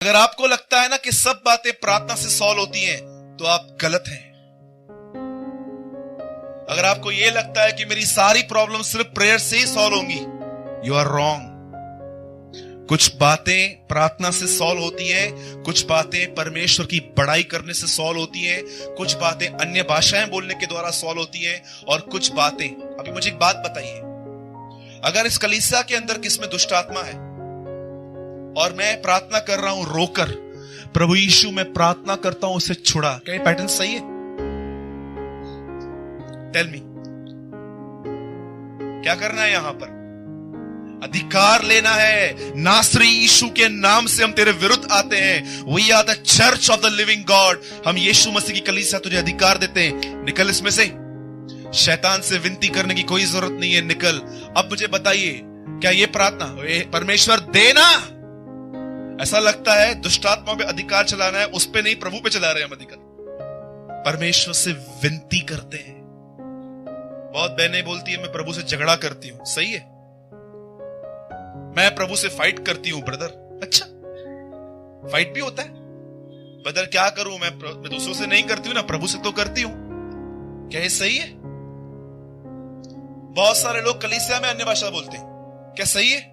अगर आपको लगता है ना कि सब बातें प्रार्थना से सॉल्व होती हैं, तो आप गलत हैं। अगर आपको यह लगता है कि मेरी सारी प्रॉब्लम सिर्फ प्रेयर से ही सॉल्व होंगी, यू आर रॉन्ग। कुछ बातें प्रार्थना से सॉल्व होती हैं, कुछ बातें परमेश्वर की बड़ाई करने से सॉल्व होती हैं, कुछ बातें अन्य भाषाएं बोलने के द्वारा सॉल्व होती हैं, और कुछ बातें, अभी मुझे एक बात बताइए, अगर इस कलीसिया के अंदर किसमें दुष्ट आत्मा है और मैं प्रार्थना कर रहा हूं रोकर, प्रभु यीशु मैं प्रार्थना करता हूं उसे छुड़ा, क्या ये पैटर्न सही है? टेल मी, क्या करना है यहां पर? अधिकार लेना है। नासरी यीशु के नाम से हम तेरे विरुद्ध आते हैं। We are the church of the living God. हम यीशु मसीह की कलीसिया तुझे अधिकार देते हैं, निकल इसमें से। शैतान से विनती करने की कोई जरूरत नहीं है, निकल। अब मुझे बताइए, क्या ये प्रार्थना परमेश्वर देना, ऐसा लगता है दुष्टात्मा पे अधिकार चलाना है, उस पे नहीं, प्रभु पे चला रहे हैं हम अधिकार। परमेश्वर से विनती करते हैं। बहुत बहनें बोलती है मैं प्रभु से झगड़ा करती हूं, सही है, मैं प्रभु से फाइट करती हूं ब्रदर। अच्छा, फाइट भी होता है ब्रदर, क्या करूं मैं दूसरों से नहीं करती हूं ना, प्रभु से तो करती हूं, क्या ये सही है? बहुत सारे लोग कलीसिया में अन्य भाषा बोलते हैं, क्या सही है?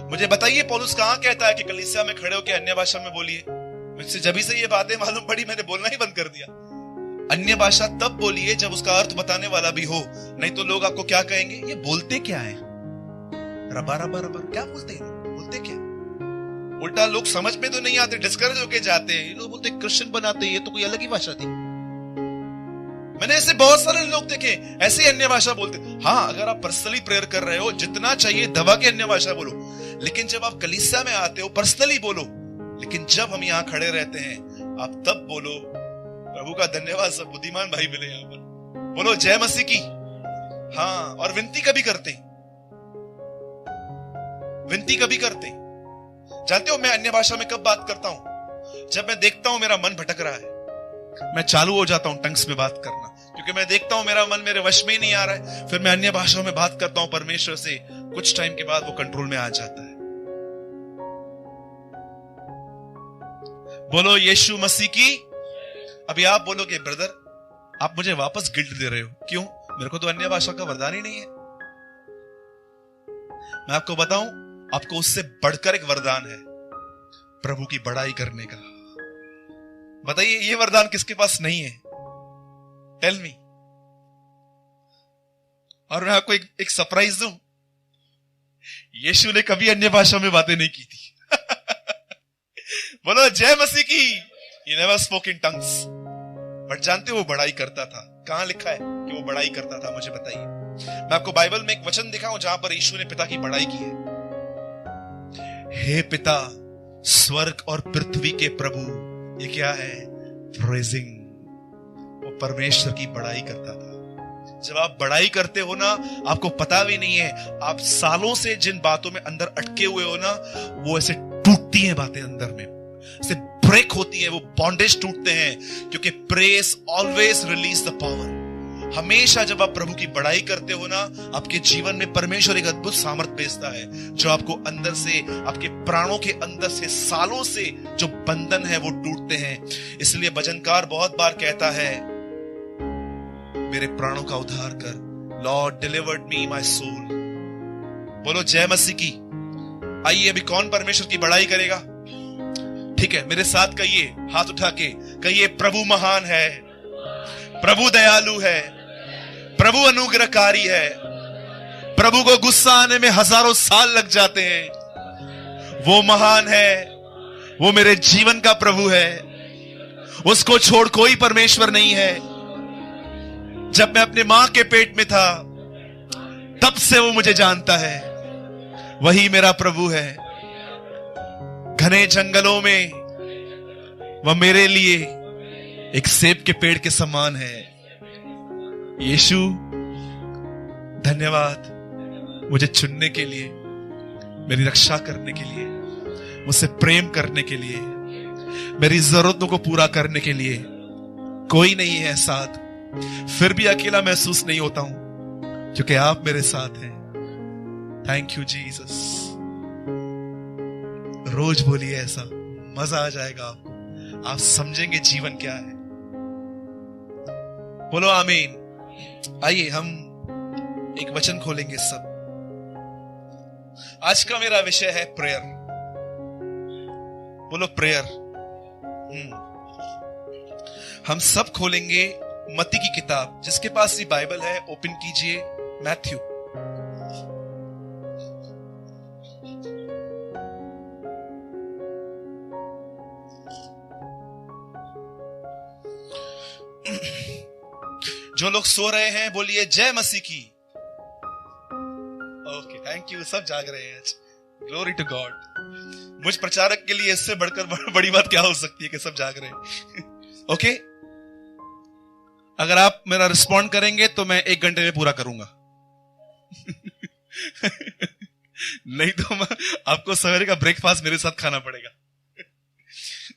मुझे बताइए पौलुस कहां कहता है कि कलीसिया में खड़े होकर अन्य भाषा में बोलिए? मुझसे जब से ये बातें मालूम पड़ी मैंने बोलना ही बंद कर दिया। अन्य भाषा तब बोलिए जब उसका अर्थ बताने वाला भी हो, नहीं तो लोग आपको क्या कहेंगे, ये बोलते क्या है, रबा रबा रबा, क्या बोलते हैं, बोलते क्या? उल्टा लोग समझ में तो नहीं आते, डिस्करेज होके जाते हैं। लोग बोलते क्रिश्चियन बनाते हैं, ये तो कोई अलग ही भाषा थी। मैंने ऐसे बहुत सारे लोग देखे ऐसे अन्य भाषा बोलते। हाँ, अगर आप पर्सनली प्रेयर कर रहे हो, जितना चाहिए दबा के अन्य भाषा बोलो, लेकिन जब आप कलीसिया में आते हो पर्सनली बोलो। लेकिन जब हम यहां खड़े रहते हैं, आप तब बोलो। प्रभु का धन्यवाद, सब बुद्धिमान भाई मिले यहां पर, बोलो जय मसीह की। हाँ, और विनती कभी करते, विनती कभी करते। जानते हो मैं अन्य भाषा में कब बात करता हूं? जब मैं देखता हूं मेरा मन भटक रहा है, मैं चालू हो जाता हूं टंग्स में बात करना, क्योंकि मैं देखता हूं मेरा मन मेरे वश में ही नहीं आ रहा है। फिर मैं अन्य भाषाओं में बात करता हूं परमेश्वर से, कुछ टाइम के बाद वो कंट्रोल में आ जाता है। बोलो यीशु मसीह की। अभी आप बोलोगे ब्रदर आप मुझे वापस गिल्ट दे रहे हो, क्यों? मेरे को तो अन्य भाषा का वरदान ही नहीं है। मैं आपको बताऊं, आपको उससे बढ़कर एक वरदान है, प्रभु की बड़ाई करने का। बताइए ये वरदान किसके पास नहीं है? Tell me. और मैं आपको एक सरप्राइज दूं, यीशु ने कभी अन्य भाषा में बातें नहीं की थी। बोलो जय मसीह की। He never spoke in tongues, but जानते हो वो बड़ाई करता था। कहां लिखा है कि वो बड़ाई करता था? मुझे बताइए। मैं आपको बाइबल में एक वचन दिखाऊं जहां पर यीशु ने पिता की बड़ाई की है। हे पिता, स्वर्ग और पृथ्वी के प्रभु, ये क्या है? प्रेजिंग। वो परमेश्वर की बड़ाई करता था। जब आप बड़ाई करते हो ना, आपको पता भी नहीं है, आप सालों से जिन बातों में अंदर अटके हुए हो ना, वो ऐसे टूटती हैं बातें अंदर में, ऐसे ब्रेक होती है, वो बॉन्डेज टूटते हैं, क्योंकि praise always release the power. हमेशा जब आप प्रभु की बड़ाई करते हो ना, आपके जीवन में परमेश्वर एक अद्भुत सामर्थ भेजता है, जो आपको अंदर से, आपके प्राणों के अंदर से, सालों से जो बंधन है वो टूटते हैं। इसलिए भजनकार बहुत बार कहता है, मेरे प्राणों का उद्धार कर, Lord delivered me my soul. बोलो जय मसीह की। आइए अभी कौन परमेश्वर की बड़ाई करेगा? ठीक है, मेरे साथ कहिए, हाथ उठा के कहिए, प्रभु महान है, प्रभु दयालु है, प्रभु अनुग्रहकारी है, प्रभु को गुस्सा आने में हजारों साल लग जाते हैं। वो महान है, वो मेरे जीवन का प्रभु है, उसको छोड़ कोई परमेश्वर नहीं है। जब मैं अपने मां के पेट में था तब से वो मुझे जानता है, वही मेरा प्रभु है। घने जंगलों में वह मेरे लिए एक सेब के पेड़ के समान है। यीशु धन्यवाद, मुझे चुनने के लिए, मेरी रक्षा करने के लिए, मुझसे प्रेम करने के लिए, मेरी जरूरतों को पूरा करने के लिए। कोई नहीं है साथ, फिर भी अकेला महसूस नहीं होता हूं, क्योंकि आप मेरे साथ हैं। Thank you Jesus. रोज बोलिए ऐसा, मजा आ जाएगा आपको, आप समझेंगे जीवन क्या है। बोलो आमीन। आइए हम एक वचन खोलेंगे सब। आज का मेरा विषय है प्रेयर। बोलो प्रेयर। हम सब खोलेंगे मत्ती की किताब। जिसके पास ये बाइबल है ओपन कीजिए मैथ्यू। जो लोग सो रहे हैं बोलिए जय मसीह की। Okay, thank you. सब जाग रहे हैं आज। Glory to God. मुझ प्रचारक के लिए इससे बढ़कर बड़ी बात क्या हो सकती है कि सब जाग रहे हैं। ओके, अगर आप मेरा रिस्पॉन्ड करेंगे तो मैं 1 घंटे में पूरा करूंगा। नहीं तो आपको सवेरे का ब्रेकफास्ट मेरे साथ खाना पड़ेगा।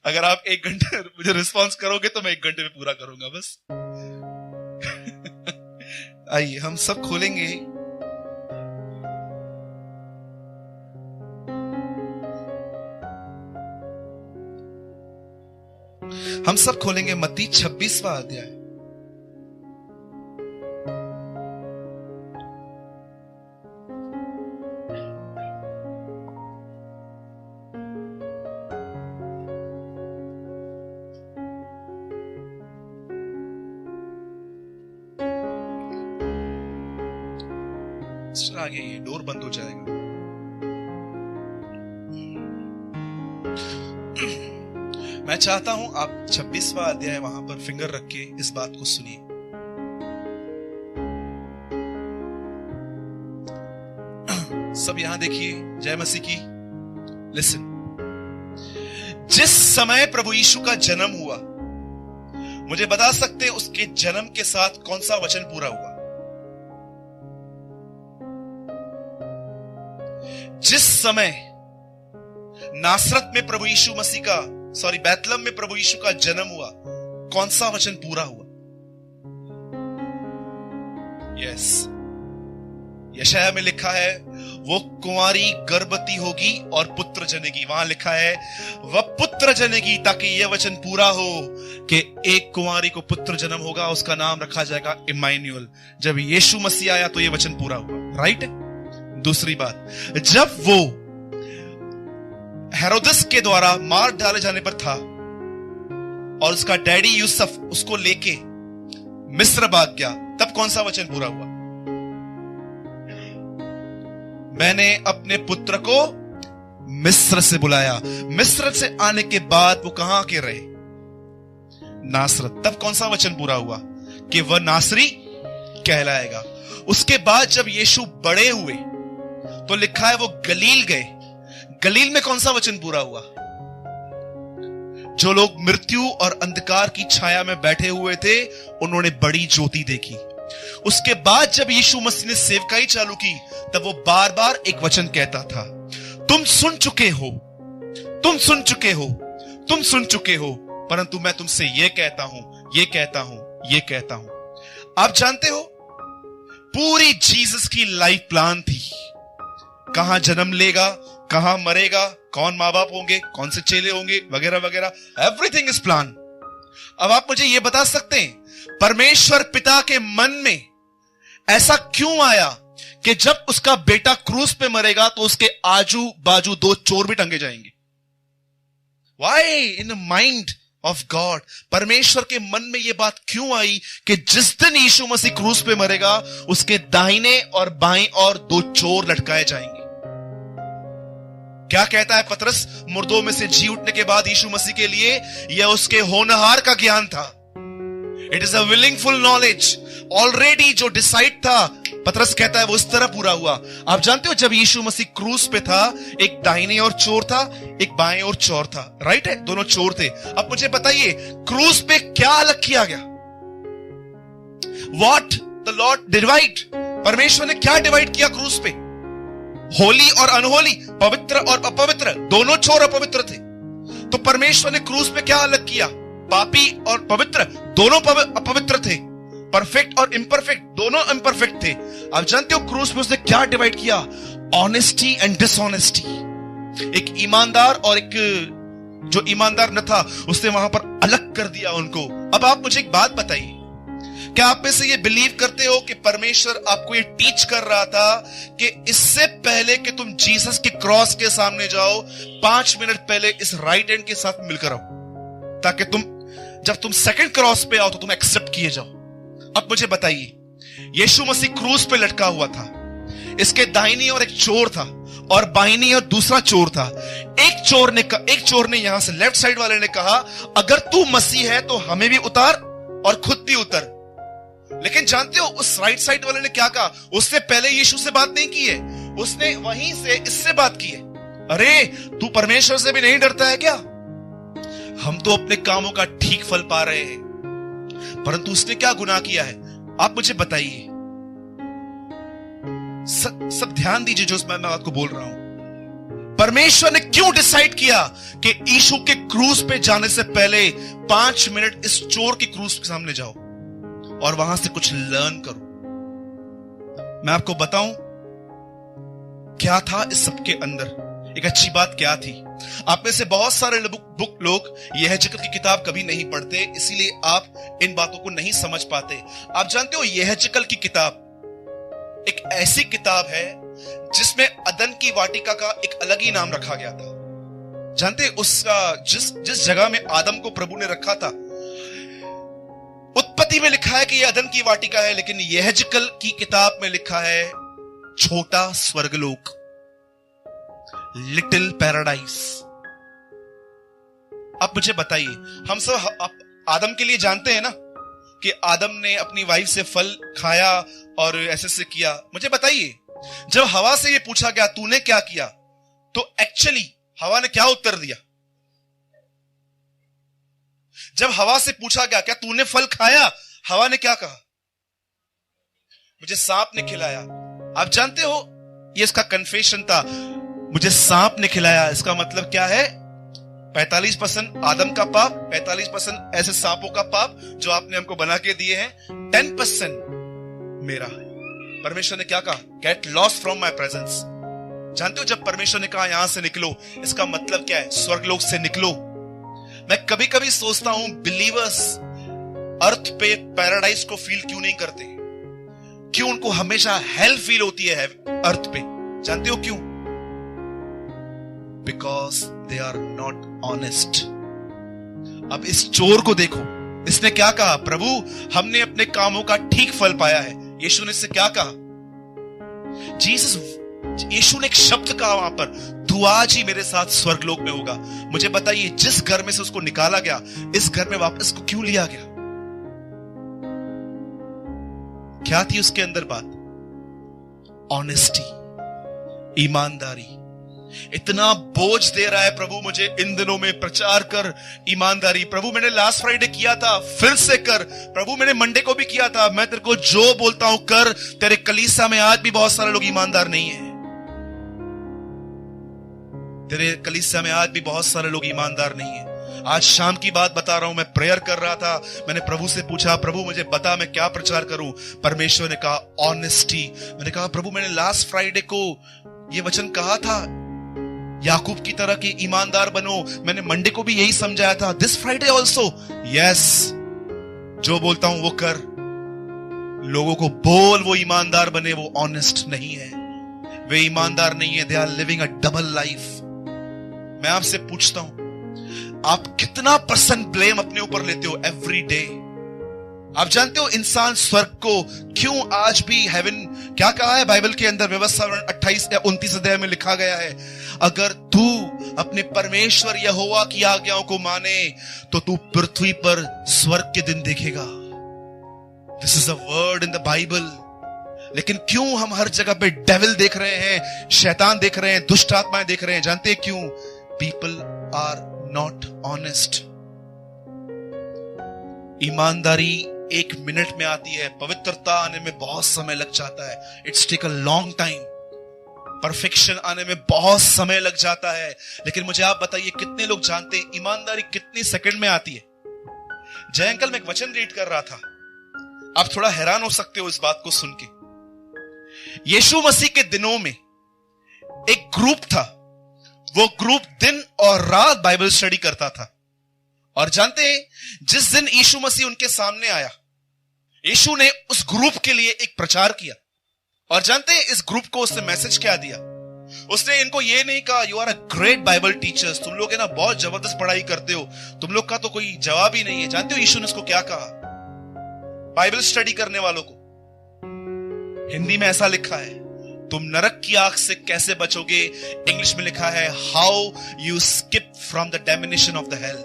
अगर आप 1 घंटे मुझे रिस्पॉन्स करोगे तो मैं 1 घंटे में पूरा करूंगा बस। आइए हम सब खोलेंगे मत्ती 26वां अध्याय। आगे ये डोर बंद हो जाएगा। मैं चाहता हूं आप 26वां अध्याय वहां पर फिंगर रख के इस बात को सुनिए। सब यहां देखिए, जय मसीह की। लिसन। जिस समय प्रभु यीशु का जन्म हुआ, मुझे बता सकते हैं उसके जन्म के साथ कौन सा वचन पूरा हुआ? जिस समय नासरत में प्रभु यीशु मसीह का बैतलहम में प्रभु यीशु का जन्म हुआ, कौन सा वचन पूरा हुआ? यस, यशाया में लिखा है वो कुंवारी गर्भवती होगी और पुत्र जनेगी। वहां लिखा है वह पुत्र जनेगी, ताकि यह वचन पूरा हो कि एक कुंवारी को पुत्र जन्म होगा, उसका नाम रखा जाएगा इम्मानुएल। जब यीशु मसीह आया तो यह वचन पूरा हुआ। राइट। दूसरी बात, जब वो हेरोदस के द्वारा मार डाले जाने पर था और उसका डैडी यूसुफ उसको लेके मिस्र भाग गया, तब कौन सा वचन पूरा हुआ? मैंने अपने पुत्र को मिस्र से बुलाया। मिस्र से आने के बाद वो कहां के रहे? नासरत। तब कौन सा वचन पूरा हुआ? कि वह नासरी कहलाएगा। उसके बाद जब यीशु बड़े हुए तो लिखा है वो गलील गए। गलील में कौन सा वचन पूरा हुआ? जो लोग मृत्यु और अंधकार की छाया में बैठे हुए थे उन्होंने बड़ी ज्योति देखी। उसके बाद जब यीशु मसीह ने सेवकाई चालू की तब वो बार बार एक वचन कहता था, तुम सुन चुके हो, तुम सुन चुके हो, तुम सुन चुके हो, परंतु मैं तुमसे ये कहता हूं, ये कहता हूं, ये कहता हूं। आप जानते हो पूरी जीसस की लाइफ प्लान थी। कहां जन्म लेगा, कहां मरेगा, कौन मां बाप होंगे, कौन से चेले होंगे, वगैरह वगैरह, एवरीथिंग इज प्लान। अब आप मुझे यह बता सकते हैं परमेश्वर पिता के मन में ऐसा क्यों आया कि जब उसका बेटा क्रूस पे मरेगा तो उसके आजू बाजू 2 चोर भी टंगे जाएंगे? Why in the mind of God, परमेश्वर के मन में यह बात क्यों आई कि जिस दिन यीशु मसीह क्रूस पे मरेगा उसके दाहिने और बाएं और 2 चोर लटकाए जाएंगे? क्या कहता है पतरस? मुर्दों में से जी उठने के बाद यीशु मसीह के लिए यह उसके होनहार का ज्ञान था। It is a willingful knowledge. Already जो डिसाइड था, पतरस कहता है वो इस तरह पूरा हुआ। आप जानते हो जब यीशु मसीह क्रूस पे था, एक दाहिने और चोर था, एक बाएं और चोर था। राइट है, दोनों चोर थे। अब मुझे बताइए क्रूस पे क्या अलग किया गया? व्हाट द लॉर्ड डिवाइड, परमेश्वर ने क्या डिवाइड किया क्रूस पे? होली और अनहोली, पवित्र और अपवित्र, दोनों चोर अपवित्र थे। तो परमेश्वर ने क्रूस पे क्या अलग किया? पापी और पवित्र दोनों अपवित्र थे, परफेक्ट और इम्परफेक्ट दोनों इम्परफेक्ट थे। आप जानते हो क्रूस पे उसने क्या डिवाइड किया? Honesty and dishonesty. एक ईमानदार और एक जो ईमानदार न था, उसने वहां पर अलग कर दिया उनको। अब आप मुझे एक बात बताइए, क्या आप में से ये बिलीव करते हो कि परमेश्वर आपको ये टीच कर रहा था कि इससे पहले कि तुम जीसस के क्रॉस के सामने जाओ, 5 मिनट पहले इस राइट हैंड के साथ मिलकर आओ, ताकि जब तुम सेकंड क्रॉस पे आओ तो तुम एक्सेप्ट किए जाओ। अब मुझे बताइए, यीशु मसीह क्रूस पे लटका हुआ था, इसके दाहिनी और एक चोर था और बाइनी और दूसरा चोर था। एक चोर ने यहां से लेफ्ट साइड वाले ने कहा, अगर तू मसीह है तो हमें भी उतार और खुद भी उतर। लेकिन जानते हो उस राइट साइड वाले ने क्या कहा? उसने पहले यीशु से बात नहीं की है, उसने वहीं से इससे बात की है। अरे तू परमेश्वर से भी नहीं डरता है क्या? हम तो अपने कामों का ठीक फल पा रहे हैं, परंतु उसने क्या गुनाह किया है? आप मुझे बताइए। सब ध्यान दीजिए जो मैं बात को बोल रहा हूं। परमेश्वर ने क्यों डिसाइड किया कि यीशु के क्रूस पे जाने से पहले 5 मिनट इस चोर के क्रूस के सामने जाओ और वहां से कुछ लर्न करो? मैं आपको बताऊं क्या था इस सबके अंदर। एक अच्छी बात क्या थी? आप में से बहुत सारे लोग यहेजकेल की किताब कभी नहीं पढ़ते, इसीलिए आप इन बातों को नहीं समझ पाते। आप जानते हो यहेजकेल की किताब एक ऐसी किताब है जिसमें अदन की वाटिका का एक अलग ही नाम रखा गया था। जानते उसका जिस जगह में आदम को प्रभु ने रखा था, उत्पत्ति में लिखा है कि यह अदन की वाटिका है, लेकिन यहेजकेल की किताब में लिखा है छोटा स्वर्गलोक, लिटिल पैराडाइज। अब मुझे बताइए, हम सब आदम के लिए जानते हैं ना कि आदम ने अपनी वाइफ से फल खाया और ऐसे से किया। मुझे बताइए, जब हवा से ये पूछा गया तूने क्या किया, तो एक्चुअली हवा ने क्या उत्तर दिया? जब हवा से पूछा गया क्या तूने फल खाया, हवा ने क्या कहा? मुझे सांप ने खिलाया। आप जानते हो ये इसका कन्फेशन था, मुझे सांप ने खिलाया। इसका मतलब क्या है? 45% आदम का पाप, 45% ऐसे सांपों का पाप जो आपने हमको बना के दिए हैं, 10% मेरा है। परमेश्वर ने क्या कहा? Get lost from my presence. जानते हो जब परमेश्वर ने कहा यहां से निकलो, इसका मतलब क्या है? स्वर्गलोक से निकलो। मैं कभी कभी सोचता हूं बिलीवर्स अर्थ पे पैराडाइज को फील क्यों नहीं करते? क्यों उनको हमेशा हेल फील होती है अर्थ पे? जानते हो क्यों? Because they are not honest. अब इस चोर को देखो, इसने क्या कहा? प्रभु हमने अपने कामों का ठीक फल पाया है। यीशु ने इससे क्या कहा? यीशु ने एक शब्द कहा वहां पर, तू आज ही मेरे साथ स्वर्गलोक में होगा। मुझे बताइए, जिस घर में से उसको निकाला गया, इस घर में वापस को क्यों लिया गया? क्या थी उसके अंदर बात? ऑनेस्टी, ईमानदारी। इतना बोझ दे रहा है प्रभु मुझे इन दिनों में, प्रचार कर ईमानदारी। प्रभु मैंने लास्ट फ्राइडे किया था, फिर से कर। प्रभु मैंने मंडे को भी किया था। मैं तेरे को जो बोलता हूं कर। तेरे कलीसिया में आज भी बहुत सारे लोग ईमानदार नहीं है। तेरे कलीसिया में आज भी बहुत सारे लोग ईमानदार नहीं है। आज शाम की बात बता रहा हूं, मैं प्रेयर कर रहा था, मैंने प्रभु से पूछा, प्रभु मुझे बता मैं क्या प्रचार करूं? परमेश्वर ने कहा ऑनेस्टी। मैंने कहा प्रभु मैंने लास्ट फ्राइडे को यह वचन कहा था, याकूब की तरह के ईमानदार बनो। मैंने मंडे को भी यही समझाया था, दिस फ्राइडे ऑल्सो। यस, जो बोलता हूं वो कर। लोगों को बोल वो ईमानदार बने, वो ऑनेस्ट नहीं है, वे ईमानदार नहीं है। They are living a double life. मैं आपसे पूछता हूं, आप कितना % ब्लेम अपने ऊपर लेते हो एवरी डे? आप जानते हो इंसान स्वर्ग को क्यों आज भी हेवन, क्या कहा है बाइबल के अंदर? व्यवस्था 28 या 29 अध्याय में लिखा गया है, अगर तू अपने परमेश्वर यहोवा की आज्ञाओं को माने तो तू पृथ्वी पर स्वर्ग के दिन देखेगा। This is a word in the Bible. लेकिन क्यों हम हर जगह पे डेविल देख रहे हैं, शैतान देख रहे हैं, दुष्ट आत्माएं देख रहे हैं? जानते हैं क्यों? People are not honest. ईमानदारी 1 मिनट में आती है, पवित्रता आने में बहुत समय लग जाता है। It's take a long time. Perfection आने में बहुत समय लग जाता है। लेकिन मुझे आप बताइए, कितने लोग जानते हैं ईमानदारी कितनी सेकंड में आती है? जय अंकल, मैं एक वचन रीड कर रहा था, आप थोड़ा हैरान हो सकते हो इस बात को सुन के। यीशु मसीह के दिनों में एक ग्रुप था, वो ग्रुप दिन और रात बाइबल स्टडी करता था। और जानते हैं, जिस दिन यीशु मसीह उनके सामने आया, यीशु ने उस ग्रुप के लिए एक प्रचार किया। और जानते हैं इस ग्रुप को उसने मैसेज क्या दिया? उसने इनको ये नहीं कहा you are a great Bible teachers, तुम लोग है ना बहुत जबरदस्त पढ़ाई करते हो, तुम लोग का तो कोई जवाब ही नहीं है। जानते हो यीशु ने उसको क्या कहा? बाइबल स्टडी करने वालों को हिंदी में ऐसा लिखा है, तुम नरक की आग से कैसे बचोगे? इंग्लिश में लिखा है how you skip from the damnation of the hell.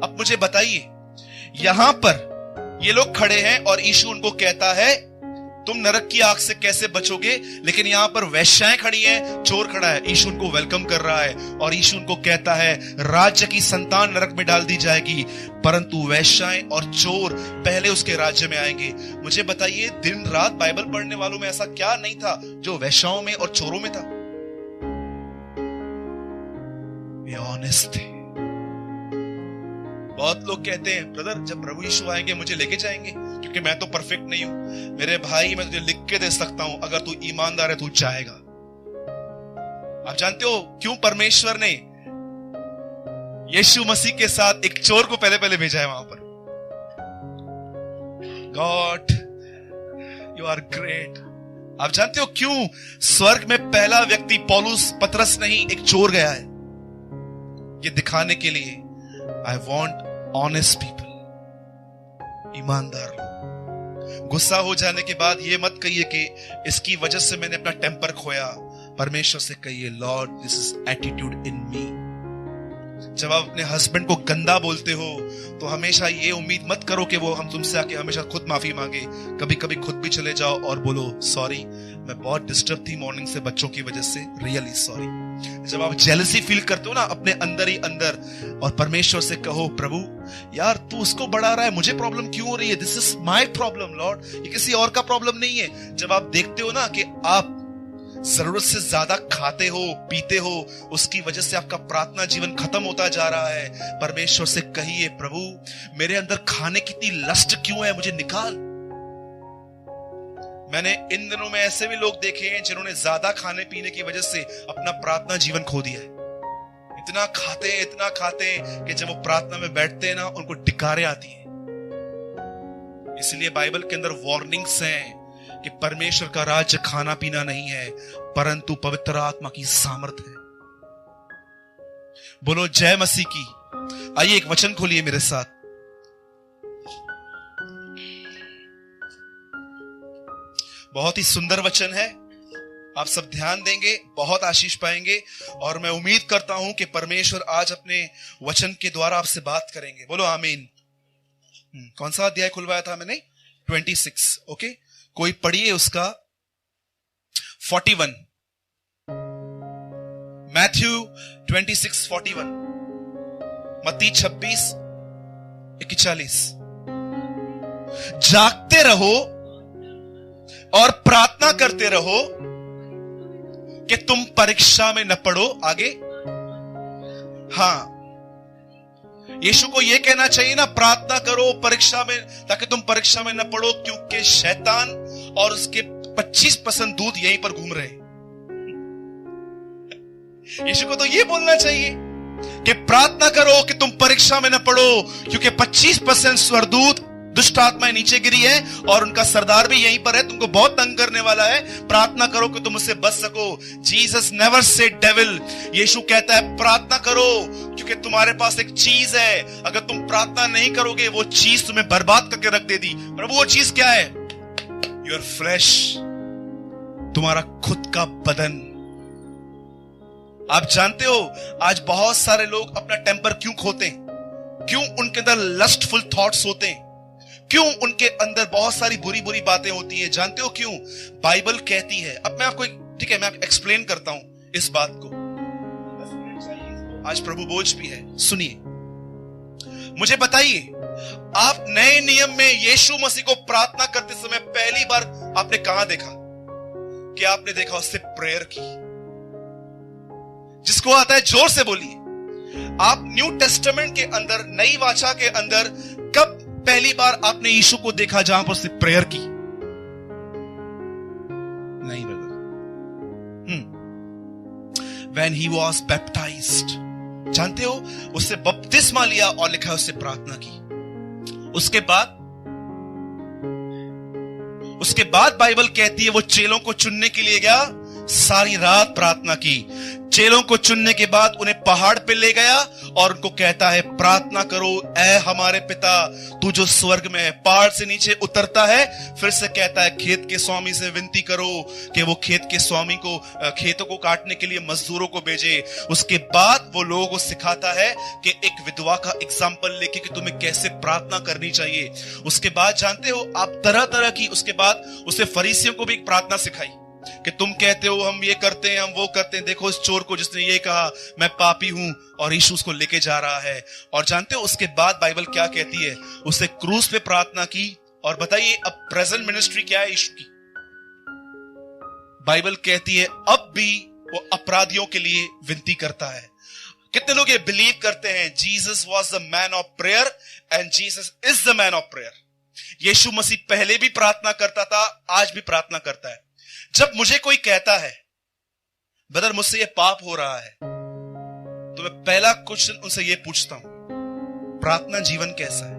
अब मुझे बताइए, यहां पर ये लोग खड़े हैं और यीशु उनको कहता है तुम नरक की आग से कैसे बचोगे, लेकिन यहां पर वेश्याएं खड़ी हैं, चोर खड़ा है, यीशु उनको वेलकम कर रहा है और यीशु उनको कहता है राज्य की संतान नरक में डाल दी जाएगी, परंतु वेश्याएं और चोर पहले उसके राज्य में आएंगे। मुझे बताइए, दिन रात बाइबल पढ़ने वालों में ऐसा क्या नहीं था जो वेश्याओं में और चोरों में था? वे ऑनेस्ट थे। बहुत लोग कहते हैं ब्रदर जब प्रभु यीशु आएंगे मुझे लेके जाएंगे, क्योंकि मैं तो परफेक्ट नहीं हूं। मेरे भाई, मैं तुझे लिख के दे सकता हूं, अगर तू ईमानदार है तू जाएगा। आप जानते हो क्यों परमेश्वर ने यीशु मसीह के साथ एक चोर को पहले पहले भेजा है वहां पर? God you are great. आप जानते हो क्यों स्वर्ग में पहला व्यक्ति पौलुस पतरस नहीं, एक चोर गया है? ये दिखाने के लिए आई वॉन्ट ऑनेस्ट पीपल, ईमानदार लोग। गुस्सा हो जाने के बाद ये मत कहिए कि इसकी वजह से मैंने अपना टेम्पर खोया। परमेश्वर से कहिए Lord this is attitude in me. जब आप अपने हस्बैंड को गंदा बोलते हो तो हमेशा ये उम्मीद मत करो कि वो हम तुमसे आके हमेशा खुद माफी मांगे। कभी कभी खुद भी चले जाओ और बोलो सॉरी, मैं बहुत डिस्टर्ब थी मॉर्निंग से बच्चों की वजह से, रियली सॉरी। जब आप जेलसी फील करते हो ना अपने अंदर ही अंदर, और परमेश्वर से कहो प्रभु यार तू उसको बढ़ा रहा है, मुझे प्रॉब्लम क्यों हो रही है? This is my problem Lord, ये किसी और का प्रॉब्लम नहीं है। जब आप देखते हो ना कि आप जरूरत से ज्यादा खाते हो पीते हो, उसकी वजह से आपका प्रार्थना जीवन खत्म होता जा रहा है, परमेश्वर से कहिए प्रभु मेरे अंदर खाने की इतनी लस्ट क्यों है, मुझे निकाल। मैंने इन दिनों में ऐसे भी लोग देखे हैं जिन्होंने ज्यादा खाने पीने की वजह से अपना प्रार्थना जीवन खो दिया है। इतना खाते हैं कि जब वो प्रार्थना में बैठते हैं ना उनको डिकारें आती हैं। इसलिए बाइबल के अंदर वार्निंग्स हैं कि परमेश्वर का राज्य खाना पीना नहीं है, परंतु पवित्र आत्मा की सामर्थ है। बोलो जय मसीह की। आइए एक वचन खोलिए मेरे साथ। बहुत ही सुंदर वचन है, आप सब ध्यान देंगे, बहुत आशीष पाएंगे, और मैं उम्मीद करता हूं कि परमेश्वर आज अपने वचन के द्वारा आपसे बात करेंगे। बोलो आमीन। कौन सा अध्याय खुलवाया था मैंने? 26। ओके, कोई पढ़िए उसका 41, मैथ्यू 26:41, मत्ती 26:41। जागते रहो और प्रार्थना करते रहो कि तुम परीक्षा में न पड़ो। आगे, हाँ, यीशु को यह कहना चाहिए ना, प्रार्थना करो परीक्षा में, ताकि तुम परीक्षा में न पड़ो, क्योंकि शैतान और उसके 25% दूत यहीं पर घूम रहे हैं। यीशु को तो यह बोलना चाहिए कि प्रार्थना करो कि तुम परीक्षा में न पड़ो, क्योंकि 25% स्वरदूत दुष्ट आत्माएं नीचे गिरी है और उनका सरदार भी यहीं पर है, तुमको बहुत तंग करने वाला है। प्रार्थना करो कि तुम उससे बच सको। Jesus never said devil. यीशु कहता है प्रार्थना करो, क्योंकि तुम्हारे पास एक चीज है, अगर तुम प्रार्थना नहीं करोगे वो चीज तुम्हें बर्बाद करके रख देगी। प्रभु वो चीज क्या है? योर फ्लैश, तुम्हारा खुद का बदन। आप जानते हो आज बहुत सारे लोग अपना टेम्पर क्यों खोते हैं? क्यों उनके अंदर लस्टफुल थॉट्स होते हैं? क्यों उनके अंदर बहुत सारी बुरी बुरी बातें होती हैं? जानते हो क्यों? बाइबल कहती है, अब मैं आपको ठीक है मैं आपको एक्सप्लेन करता हूं इस बात को। आज प्रभु बोझ भी है, सुनिए। मुझे बताइए, आप नए नियम में यीशु मसीह को प्रार्थना करते समय पहली बार आपने कहां देखा? क्या आपने देखा उससे प्रेयर की? जिसको आता है जोर से बोलिए। आप न्यू टेस्टामेंट के अंदर, नई वाचा के अंदर कब पहली बार आपने यीशु को देखा जहां पर उसने प्रेयर की? नहीं brother. when he was baptized. जानते हो, उससे बपतिस्मा लिया और लिखा है उससे प्रार्थना की। उसके बाद बाइबल कहती है वो चेलों को चुनने के लिए गया, सारी रात प्रार्थना की। चेलों को चुनने के बाद उन्हें पहाड़ पे ले गया और उनको कहता है प्रार्थना करो, ऐ हमारे पिता तू जो स्वर्ग में है। पहाड़ से नीचे उतरता है, फिर से कहता है खेत के स्वामी से विनती करो कि वो खेत के स्वामी को खेतों को काटने के लिए मजदूरों को भेजे। उसके बाद वो लोगों को सिखाता है कि एक विधवा का एग्जाम्पल लेके कि तुम्हें कैसे प्रार्थना करनी चाहिए। उसके बाद जानते हो आप तरह तरह की, उसके बाद उसने फरीसियों को भी एक प्रार्थना सिखाई कि तुम कहते हो हम ये करते हैं, हम वो करते हैं, देखो इस चोर को जिसने ये कहा मैं पापी हूं, और यीशु उसको लेके जा रहा है। और जानते हो उसके बाद बाइबल क्या कहती है, उसने क्रूस पे प्रार्थना की। और बताइए अब प्रेजेंट मिनिस्ट्री क्या है यीशु की? बाइबल कहती है अब भी वो अपराधियों के लिए विनती करता है। कितने लोग ये बिलीव करते हैं Jesus was the man of prayer and Jesus is the man of prayer. यीशु मसीह पहले भी प्रार्थना करता था, आज भी प्रार्थना करता है। जब मुझे कोई कहता है ब्रदर मुझसे ये पाप हो रहा है, तो मैं पहला क्वेश्चन उनसे ये पूछता हूं, प्रार्थना जीवन कैसा है?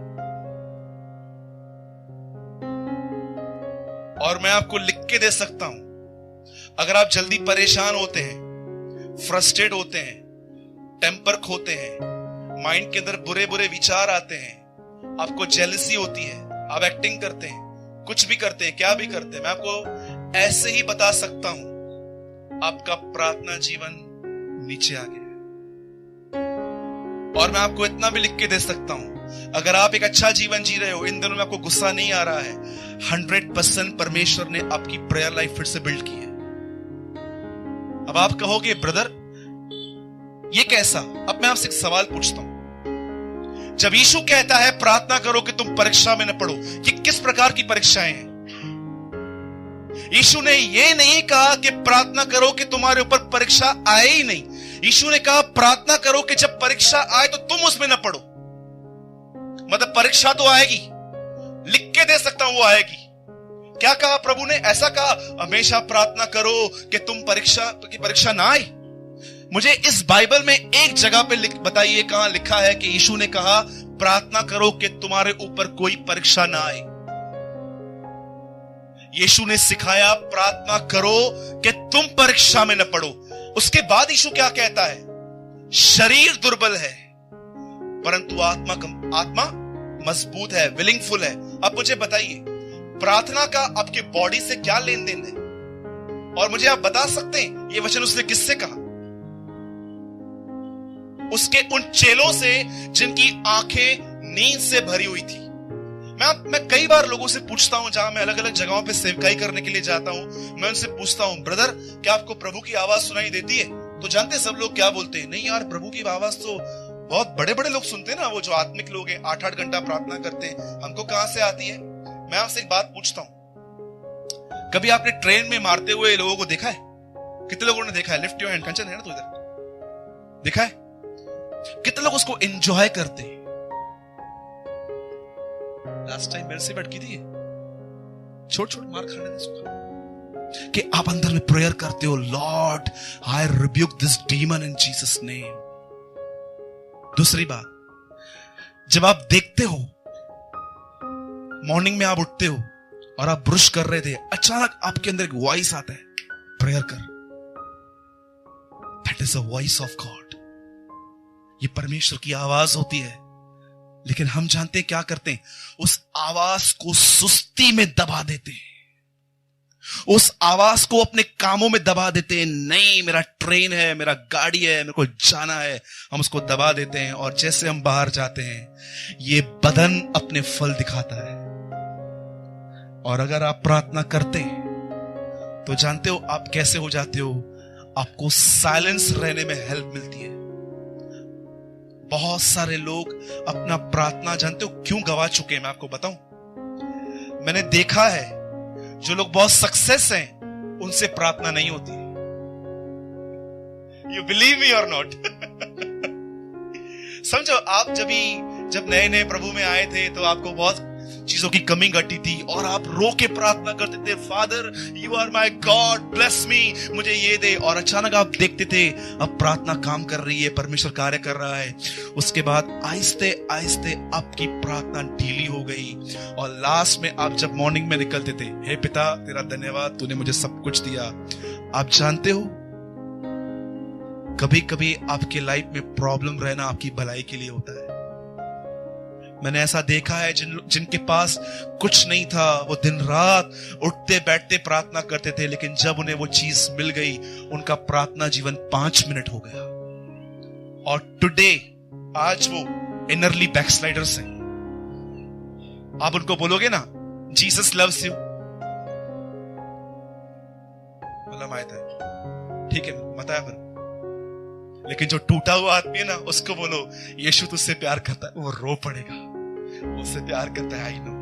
और मैं आपको लिख के दे सकता हूं, अगर आप जल्दी परेशान होते हैं, फ्रस्ट्रेट होते हैं, टेम्पर खोते हैं, माइंड के अंदर बुरे बुरे विचार आते हैं, आपको जेलसी होती है, आप एक्टिंग करते हैं, कुछ भी करते हैं, क्या भी करते हैं, मैं आपको ऐसे ही बता सकता हूं आपका प्रार्थना जीवन नीचे आ गया है। और मैं आपको इतना भी लिख के दे सकता हूं, अगर आप एक अच्छा जीवन जी रहे हो, इन दिनों में आपको गुस्सा नहीं आ रहा है, 100% परमेश्वर ने आपकी प्रेयर लाइफ फिर से बिल्ड की है। अब आप कहोगे ब्रदर ये कैसा? अब मैं आपसे एक सवाल पूछता हूं, जब यीशु कहता है प्रार्थना करो कि तुम परीक्षा में न पड़ो, कि किस प्रकार की परीक्षाएं हैं? यीशु ने यह नहीं कहा कि प्रार्थना करो कि तुम्हारे ऊपर परीक्षा आए ही नहीं। यीशु ने कहा प्रार्थना करो कि जब परीक्षा आए तो तुम उसमें न पड़ो। मतलब परीक्षा तो आएगी, लिख के दे सकता हूं वो आएगी। क्या कहा प्रभु ने? ऐसा कहा हमेशा प्रार्थना करो कि तुम परीक्षा ना आए। मुझे इस बाइबल में एक जगह पे बताइए कहां लिखा है कि यीशु ने कहा प्रार्थना करो कि तुम्हारे ऊपर कोई परीक्षा ना आए। यीशु ने सिखाया प्रार्थना करो कि तुम परीक्षा में न पड़ो। उसके बाद यीशु क्या कहता है? शरीर दुर्बल है परंतु आत्मा मजबूत है, विलिंगफुल है। अब मुझे बताइए प्रार्थना का आपके बॉडी से क्या लेन देन है? और मुझे आप बता सकते हैं ये वचन उसने किससे कहा? उसके उन चेलों से जिनकी आंखें नींद से भरी हुई थी। मैं कई बार लोगों से पूछता हूं, जहां मैं अलग अलग जगहों पे सेवकाई करने के लिए जाता हूं, मैं उनसे पूछता हूं ब्रदर क्या आपको प्रभु की आवाज सुनाई देती है? तो जानते सब लोग क्या बोलते हैं? नहीं यार, प्रभु की आवाज तो बहुत बड़े बड़े लोग सुनते हैं ना, वो जो आत्मिक लोग हैं 8-8 घंटा प्रार्थना करते हैं, हमको कहां से आती है? मैं आपसे एक बात पूछता हूं, कभी आपने ट्रेन में मारते हुए लोगों को देखा है? कितने लोगों ने देखा है? Lift your hand. कंचन है ना, तो इधर देखा है? कितने लोग उसको एंजॉय करते हैं? लास्ट टाइम मेरे से भटकी थी, छोट छोट मार खाने दे कि आप अंदर में प्रेयर करते हो, Lord I rebuke this demon in Jesus name. दूसरी बात, जब आप देखते हो मॉर्निंग में आप उठते हो और आप ब्रश कर रहे थे, अचानक आपके अंदर एक वॉइस आता है, प्रेयर कर। That is the voice of God. ये परमेश्वर की आवाज होती है। लेकिन हम जानते हैं क्या करते हैं? उस आवाज को सुस्ती में दबा देते हैं, उस आवाज को अपने कामों में दबा देते हैं। नहीं, मेरा ट्रेन है, मेरा गाड़ी है, मेरे को जाना है, हम उसको दबा देते हैं। और जैसे हम बाहर जाते हैं ये बदन अपने फल दिखाता है। और अगर आप प्रार्थना करते हैं तो जानते हो आप कैसे हो जाते हो? आपको साइलेंस रहने में हेल्प मिलती है। बहुत सारे लोग अपना प्रार्थना जानते हो क्यों गवा चुके हैं? मैं आपको बताऊं, मैंने देखा है जो लोग बहुत सक्सेस हैं उनसे प्रार्थना नहीं होती। यू बिलीव मी और नॉट? समझो, आप जब नए नए प्रभु में आए थे तो आपको बहुत चीजों की कमी घटी थी और आप रो के प्रार्थना करते थे, Father you are my God, bless me, मुझे ये दे। और अचानक आप देखते थे अब प्रार्थना काम कर रही है, परमेश्वर कार्य कर रहा है। उसके बाद आहिस्ते आहिस्ते आपकी प्रार्थना ढीली हो गई और लास्ट में आप जब मॉर्निंग में निकलते थे, हे पिता तेरा धन्यवाद, तूने मुझे सब कुछ दिया। आप जानते हो कभी कभी आपके लाइफ में प्रॉब्लम रहना आपकी भलाई के लिए होता है। मैंने ऐसा देखा है जिनके पास कुछ नहीं था, वो दिन रात उठते बैठते प्रार्थना करते थे, लेकिन जब उन्हें वो चीज मिल गई उनका प्रार्थना जीवन 5 मिनट हो गया। और टुडे आज वो इनरली बैकस्लाइडर्स हैं। आप उनको बोलोगे ना जीसस लव्स यू, मतलब आया था ठीक है बताया फिर, लेकिन जो टूटा हुआ आदमी है ना उसको बोलो यीशु तुझसे प्यार करता है, वो रो पड़ेगा, उससे प्यार करता है। आई नो,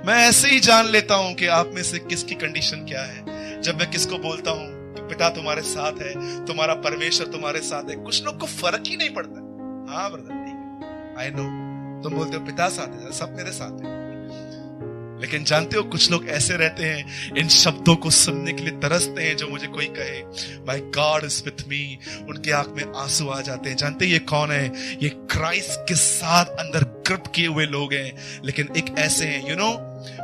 मैं ऐसे ही जान लेता हूं कि आप में से किसकी कंडीशन क्या है जब मैं किसको बोलता हूं कि पिता तुम्हारे साथ है, तुम्हारा परमेश्वर तुम्हारे साथ है। कुछ लोग को फर्क ही नहीं पड़ता। हाँ ब्रदर ठीक है, आई नो, तुम बोलते हो पिता साथ है, सब मेरे साथ है, लेकिन जानते हो कुछ लोग ऐसे रहते हैं इन शब्दों को सुनने के लिए तरसते हैं, जो मुझे कोई कहे my God is with me, उनके आंख में आंसू आ जाते हैं। जानते हैं ये कौन है? ये क्राइस्ट के साथ अंदर ग्रिप किए हुए लोग हैं। लेकिन एक ऐसे हैं, यू नो,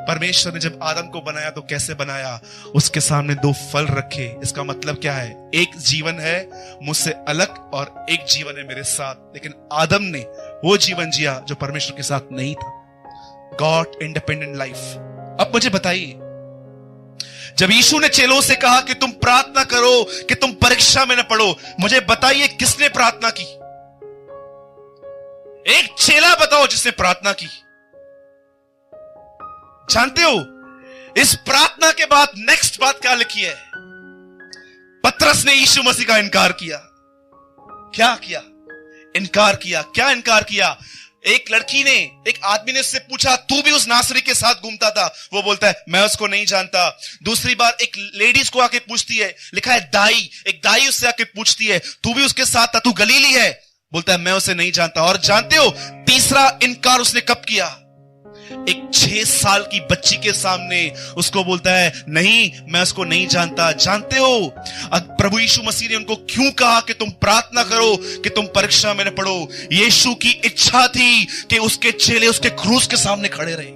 परमेश्वर ने जब आदम को बनाया तो कैसे बनाया? उसके सामने 2 फल रखे। इसका मतलब क्या है? एक जीवन है मुझसे अलग और एक जीवन है मेरे साथ। लेकिन आदम ने वो जीवन जिया जो परमेश्वर के साथ नहीं था। God independent life. अब मुझे बताइए, जब यीशु ने चेलों से कहा कि तुम प्रार्थना करो कि तुम परीक्षा में न पड़ो, मुझे बताइए किसने प्रार्थना की? एक चेला बताओ जिसने प्रार्थना की। जानते हो इस प्रार्थना के बाद नेक्स्ट बात क्या लिखी है? पतरस ने यीशु मसीह का इनकार किया। क्या किया? इनकार किया। क्या इनकार किया? एक लड़की ने, एक आदमी ने उससे पूछा तू भी उस नासरी के साथ घूमता था? वो बोलता है मैं उसको नहीं जानता। दूसरी बार एक लेडीज को आके पूछती है, लिखा है दाई, एक दाई उससे आके पूछती है तू भी उसके साथ था, तू गलीली है? बोलता है मैं उसे नहीं जानता। और जानते हो तीसरा इनकार उसने कब किया? एक 6 साल की बच्ची के सामने उसको बोलता है नहीं मैं उसको नहीं जानता। जानते हो प्रभु यीशु मसीह ने उनको क्यों कहा कि तुम प्रार्थना करो कि तुम परीक्षा में न पड़ो? यीशु की इच्छा थी कि उसके चेले उसके क्रूस के सामने खड़े रहे,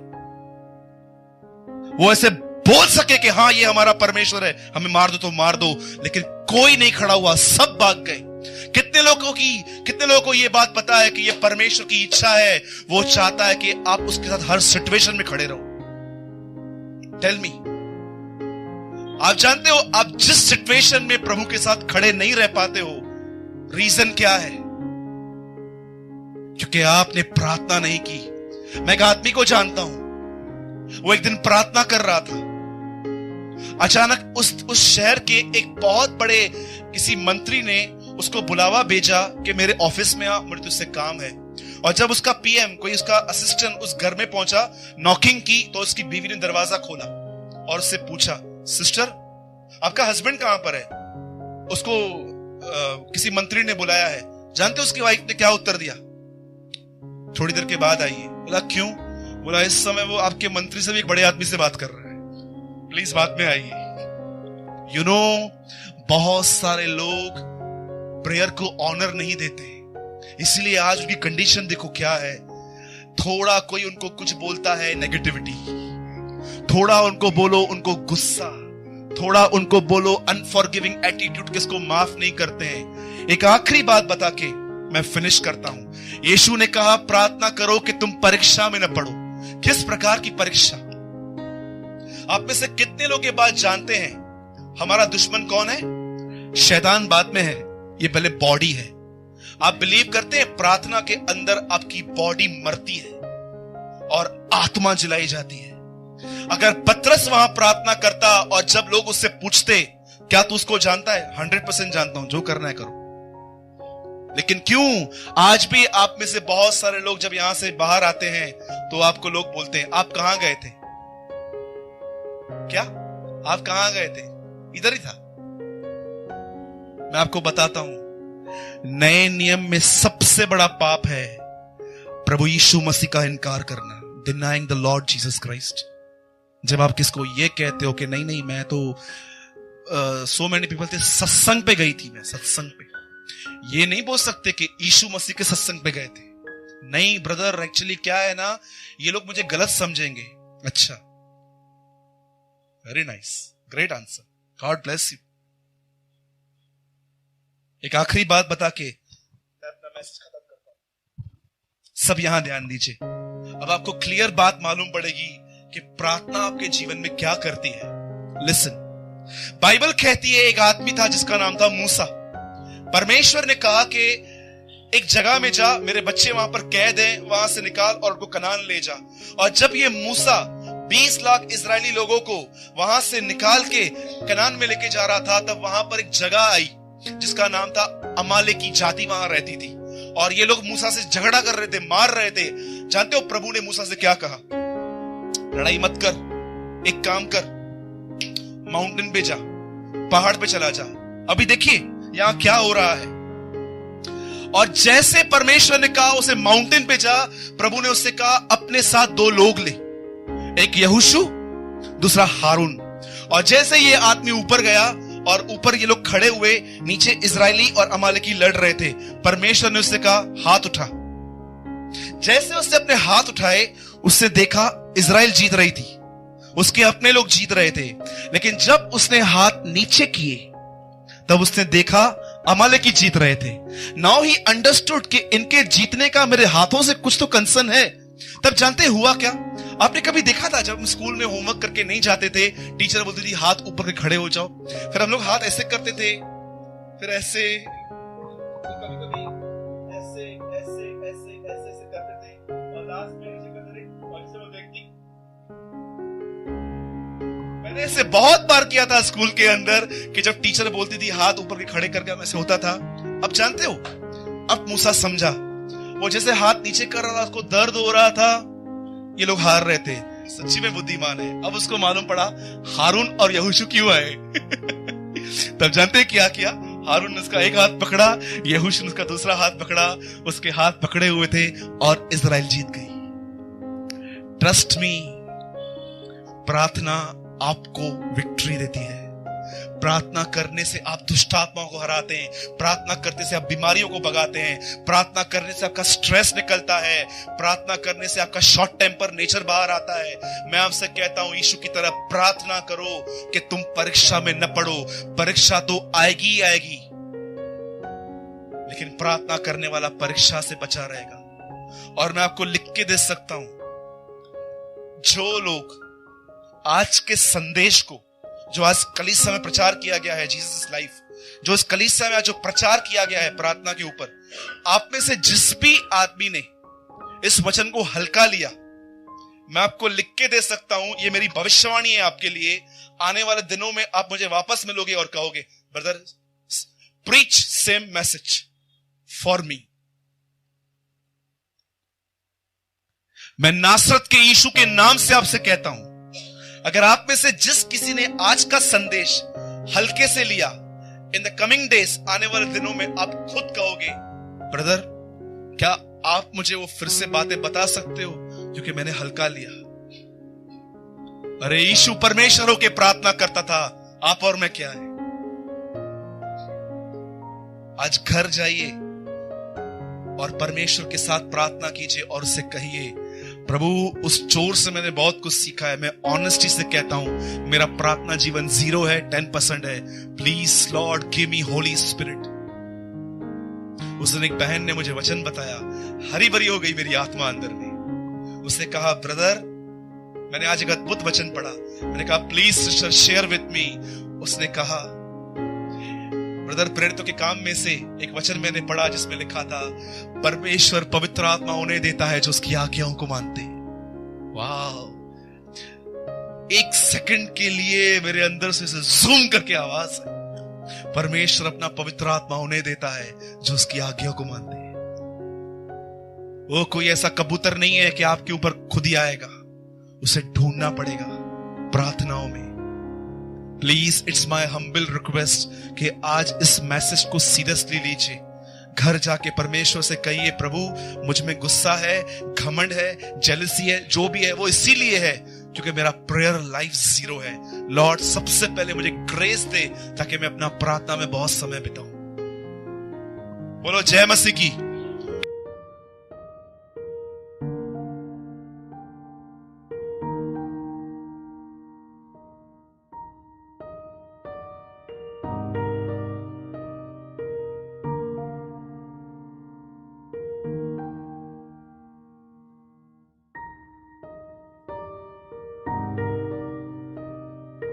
वो ऐसे बोल सके कि हाँ ये हमारा परमेश्वर है, हमें मार दो तो मार दो। लेकिन कोई नहीं खड़ा हुआ, सब भाग गए। कितने लोगों को यह बात पता है कि यह परमेश्वर की इच्छा है? वो चाहता है कि आप उसके साथ हर सिचुएशन में खड़े रहो। टेल मी, आप जानते हो आप जिस सिचुएशन में प्रभु के साथ खड़े नहीं रह पाते हो, रीजन क्या है? क्योंकि आपने प्रार्थना नहीं की। मैं एक आदमी को जानता हूं, वो एक दिन प्रार्थना कर रहा था, अचानक उस शहर के एक बहुत बड़े किसी मंत्री ने उसको बुलावा भेजा कि मेरे ऑफिस में आ, मुझे तुझसे काम है। और जब उसका पीएम, कोई उसका असिस्टेंट उस घर में पहुंचा, नॉकिंग की, तो उसकी बीवी ने दरवाजा खोला और उससे पूछा सिस्टर आपका हस्बैंड कहां पर है? उसको किसी मंत्री ने बुलाया है। जानते हो उसकी वाइफ ने क्या उत्तर दिया? थोड़ी देर के बाद आइए। बोला क्यों? बोला इस समय वो आपके मंत्री से भी एक बड़े आदमी से बात कर रहा है, प्लीज बाद में आइए। यू नो, बहुत सारे लोग प्रेयर को ऑनर नहीं देते, इसलिए आज उनकी कंडीशन देखो क्या है। थोड़ा कोई उनको कुछ बोलता है नेगेटिविटी, थोड़ा उनको बोलो उनको गुस्सा, थोड़ा उनको बोलो अनफॉरगिविंग एटीट्यूड, किसको माफ नहीं करते हैं। एक आखिरी बात बता के मैं फिनिश करता हूं। यीशु ने कहा प्रार्थना करो कि तुम परीक्षा में न पड़ो। किस प्रकार की परीक्षा? आप में से कितने लोग ये बात जानते हैं हमारा दुश्मन कौन है? शैतान बाद में है, ये पहले बॉडी है। आप बिलीव करते हैं प्रार्थना के अंदर आपकी बॉडी मरती है और आत्मा जलाई जाती है? अगर पतरस वहां प्रार्थना करता और जब लोग उससे पूछते क्या तू उसको जानता है? 100% जानता हूं, जो करना है करो। लेकिन क्यों आज भी आप में से बहुत सारे लोग जब यहां से बाहर आते हैं तो आपको लोग बोलते हैं आप कहां गए थे? क्या आप कहां गए थे? इधर ही था। मैं आपको बताता हूं, नए नियम में सबसे बड़ा पाप है प्रभु यीशु मसीह का इनकार करना। Denying the Lord Jesus Christ. जब आप किसको ये कहते हो कि नहीं नहीं मैं तो सो मेनी पीपल थे, सत्संग पे गई थी, मैं सत्संग पे, ये नहीं बोल सकते कि यीशु मसीह के सत्संग पे गए थे। नहीं ब्रदर, एक्चुअली क्या है ना, ये लोग मुझे गलत समझेंगे। अच्छा, very nice, great answer, God bless you. एक आखिरी बात बता के मैं अपना मैसेज खत्म करता हूं। सब यहां ध्यान दीजिए। अब आपको क्लियर बात मालूम पड़ेगी कि प्रार्थना आपके जीवन में क्या करती है। लिसन, बाइबल कहती है एक आदमी था जिसका नाम था मूसा। परमेश्वर ने कहा कि एक जगह में जा, मेरे बच्चे वहां पर कैद हैं, वहां से निकाल और उनको कनान ले जा। और जब ये मूसा 20 लाख इजरायली लोगों को वहां से निकाल के कनान में लेके जा रहा था, तब वहां पर एक जगह आई जिसका नाम था अमाले की जाति वहां रहती थी। और ये लोग मूसा से झगड़ा कर रहे थे, मार रहे थे। जानते हो प्रभु ने मूसा से क्या कहा? लड़ाई मत कर, एक काम कर, माउंटेन पे जा, पहाड़ पे चला जा। अभी देखिए यहां क्या हो रहा है। और जैसे परमेश्वर ने कहा उसे माउंटेन पे जा, प्रभु ने उससे कहा अपने साथ 2 लोग ले, एक यहोशू, दूसरा हारून। और जैसे ये आदमी ऊपर गया और ऊपर ये लोग खड़े हुए, नीचे इजरायली और अमालेकी लड़ रहे थे। परमेश्वर ने उससे कहा हाथ उठा। जैसे उसने अपने हाथ उठाए, उसने देखा इजराइल जीत रही थी, उसके अपने लोग जीत रहे थे। लेकिन जब उसने हाथ नीचे किए, तब उसने देखा अमालेकी जीत रहे थे। नाउ ही अंडरस्टूड कि इनके जीतने का मेरे हाथों से कुछ तो कंसर्न है। तब जानते हुआ क्या? आपने कभी देखा था जब हम स्कूल में होमवर्क करके नहीं जाते थे, टीचर बोलती थी हाथ ऊपर के खड़े हो जाओ, फिर हम लोग हाथ ऐसे करते थे, फिर ऐसे, कभी कभी ऐसे ऐसे ऐसे ऐसे ऐसे करते थे, और लास्ट में नीचे करते थे, और ऐसे वो व्यक्ति। मैंने ऐसे बहुत बार किया था स्कूल के अंदर कि जब टीचर बोलती थी हाथ ऊपर के खड़े करके, ऐसे होता था। अब जानते हो, अब मूसा समझा, वो जैसे हाथ नीचे कर रहा था उसको दर्द हो रहा था, ये लोग हार रहे थे। सच्ची में बुद्धिमान है। अब उसको मालूम पड़ा हारून और यहोशू क्यों आए। तब जानते क्या किया? हारून ने उसका एक हाथ पकड़ा, यहोशू ने उसका दूसरा हाथ पकड़ा, उसके हाथ पकड़े हुए थे और इजराइल जीत गई। ट्रस्ट मी, प्रार्थना आपको विक्ट्री देती है। प्रार्थना करने से आप दुष्ट आत्माओं को हराते हैं, प्रार्थना करने से आप बीमारियों को भगाते हैं, प्रार्थना करने से आपका स्ट्रेस निकलता है, प्रार्थना करने से आपका शॉर्ट टेम्पर नेचर बाहर आता है। मैं आपसे कहता हूं यीशु की तरह प्रार्थना करो कि तुम परीक्षा में न पड़ो। परीक्षा तो आएगी ही आएगी, लेकिन प्रार्थना करने वाला परीक्षा से बचा रहेगा। और मैं आपको लिख के दे सकता हूं, जो लोग आज के संदेश को, जो आज कलीसिया में प्रचार किया गया है, जीसस लाइफ, जो इस कलीसिया में आज जो प्रचार किया गया है प्रार्थना के ऊपर, आप में से जिस भी आदमी ने इस वचन को हल्का लिया, मैं आपको लिख के दे सकता हूं, ये मेरी भविष्यवाणी है आपके लिए, आने वाले दिनों में आप मुझे वापस मिलोगे और कहोगे brother preach same message for me. मैं नासरत के यीशु के नाम से आपसे कहता हूं, अगर आप में से जिस किसी ने आज का संदेश हल्के से लिया, इन द कमिंग डेज, आने वाले दिनों में आप खुद कहोगे ब्रदर क्या आप मुझे वो फिर से बातें बता सकते हो जो कि मैंने हल्का लिया? अरे यीशु परमेश्वर होके प्रार्थना करता था, आप और मैं क्या है? आज घर जाइए और परमेश्वर के साथ प्रार्थना कीजिए और उससे कहिए प्रभु उस चोर से मैंने बहुत कुछ सीखा है। मैं ऑनेस्टी से कहता हूं मेरा प्रार्थना जीवन 0 है, 10% है। Please Lord give me Holi spirit. उस दिन एक बहन ने मुझे वचन बताया, हरी भरी हो गई मेरी आत्मा अंदर में। उसने कहा ब्रदर, मैंने आज एक अद्भुत वचन पढ़ा। मैंने कहा please sister share with me. उसने कहा ब्रदर, प्रेरितों के काम में से एक वचन मैंने पढ़ा जिसमें लिखा था परमेश्वर पवित्र आत्मा उन्हें देता है जो उसकी आज्ञाओं को मानते हैं। वाह! एक सेकंड के लिए मेरे अंदर से जूम करके आवाज है, परमेश्वर अपना पवित्र आत्मा उन्हें देता है जो उसकी आज्ञाओं को मानते हैं। वो कोई ऐसा कबूतर नहीं है कि आपके ऊपर खुद ही आएगा, उसे ढूंढना पड़ेगा प्रार्थनाओं में। Please it's my humble request कि आज इस मैसेज को सीरियसली लीजिए। घर जाके परमेश्वर से कहिए, प्रभु मुझ में गुस्सा है, घमंड है, जेलसी है, जो भी है वो इसीलिए है क्योंकि मेरा प्रेयर लाइफ जीरो है। लॉर्ड सबसे पहले मुझे ग्रेस दे ताकि मैं अपना प्रार्थना में बहुत समय बिताऊं। बोलो जय मसीह की।